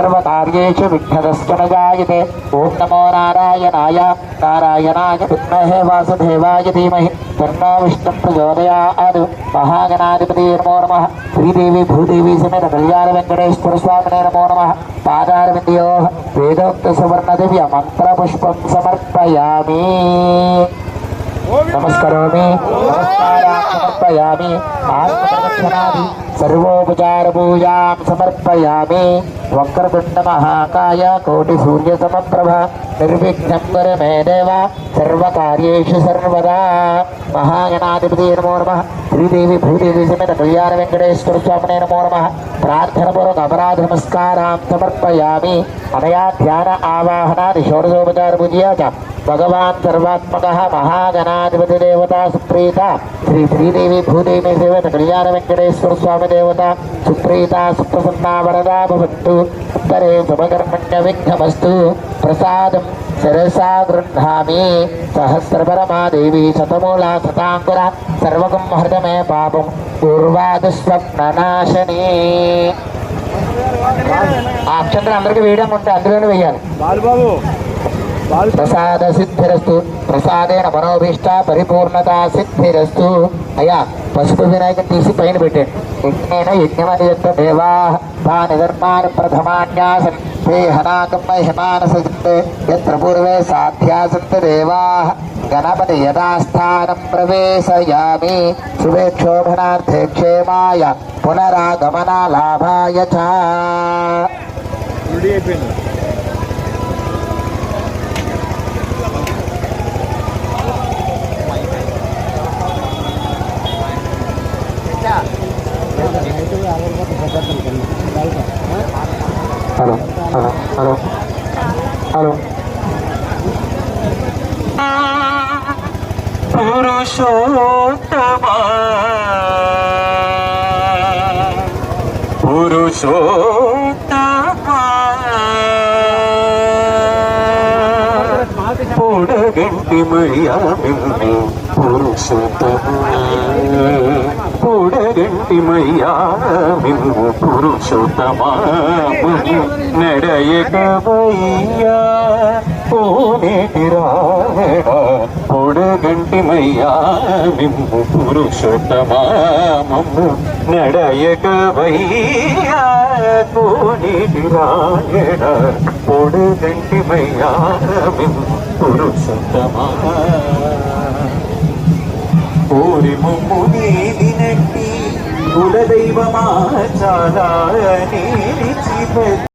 सर्वकार्येषु विघ्नस्तु न जायते। ओं नमो नारायणाय नारायणाय विद्महे वासुदेवाय धीमहि तन्नो विष्णुः प्रचोदयात्। महागणाधिपति नमो नमः। श्रीदेवी भूदेवी समेत कल्याण वेंकटेश्वर स्वामिने नमो नमः। पादारविंदयोः वेदोक्त सुवर्ण दिव्य मंत्र पुष्पं समर्पयामि। नमस्करोमि नमस्कारान् समर्पयामि। आत्मप्रदक्षिणादि सर्वोपचार पूजां समर्पयामि। वक्रतुण्ड महाकाय कोटि सूर्य समप्रभ निर्विघ्नं कुरु मे देव सर्वकार्येषु सर्वदा। महागणाधिपति नमो नमः। श्रीदेवी भूदेवी समेत कल्याण वेंकटेश्वर स्वामिने नमो नमः। प्रार्थनापूर्वक अपराध नमस्कारां समर्पयामि। अनया ध्यान आवाहनादि षोडशोपचार पूजया च भगवान् सर्वात्मकः महागणाधिपति देवता सुप्रीता श्री श्रीदेवी भूदेवी समेत कल्याण वेंकटेश्वर स्वामी देवता सुप्रीता सुप्रसन्ना वरदा भवन्तु। उत्तरे शुभकर्मण्य विघ्नमस्तु। प्रसादं शिरसा गृह्णामि। सहस्रपरमा देवी शतमूला शताङ्कुरा सर्वगं हृद मे पापं पूर्वादस्वप्ननाशनी। ఆ అక్షంతలు అందరికీ వేయడం ఉంటే అందులోనే వేయాలి. ప్రసాద సిద్ధిరస్తు. ప్రసాదేన మనోభీష్ట పరిపూర్ణత సిద్ధిరస్తు. అయ్యా పసుపు వినాయకుని తీసి పైన పెట్టండి. యజ్ఞేన యజ్ఞమనియత్త దేవా తాని ధర్మాని ప్రథమాన్యాసన్ ते हनाकं महिमानसजन्ते यत्र पूर्वे साध्यासन्त देवाः। गणपति यदास्थानं प्रवेशयामि शुभेक्षोभनार्थे क्षेमाय पुनरागमनालाभाय च। Hello hello hello hello Purushottama Purushottama Podaganti మయ్యా పురుషోత్తమ పొడగంటి మయ్యా పురుషోత్తమ నడయకవయ్యా కోనేటి రావణ పొడగంటి మయ్యా మిమ్ము పురుషోత్తమ మమ్ము నడయకవయ్యా కోనేటి రావణ పొడగంటి మయ్యా మిమ్ము పురుషోత్తమ కోరి మమ్ము నీదినట్టి కులదైవమా చాలా నీచి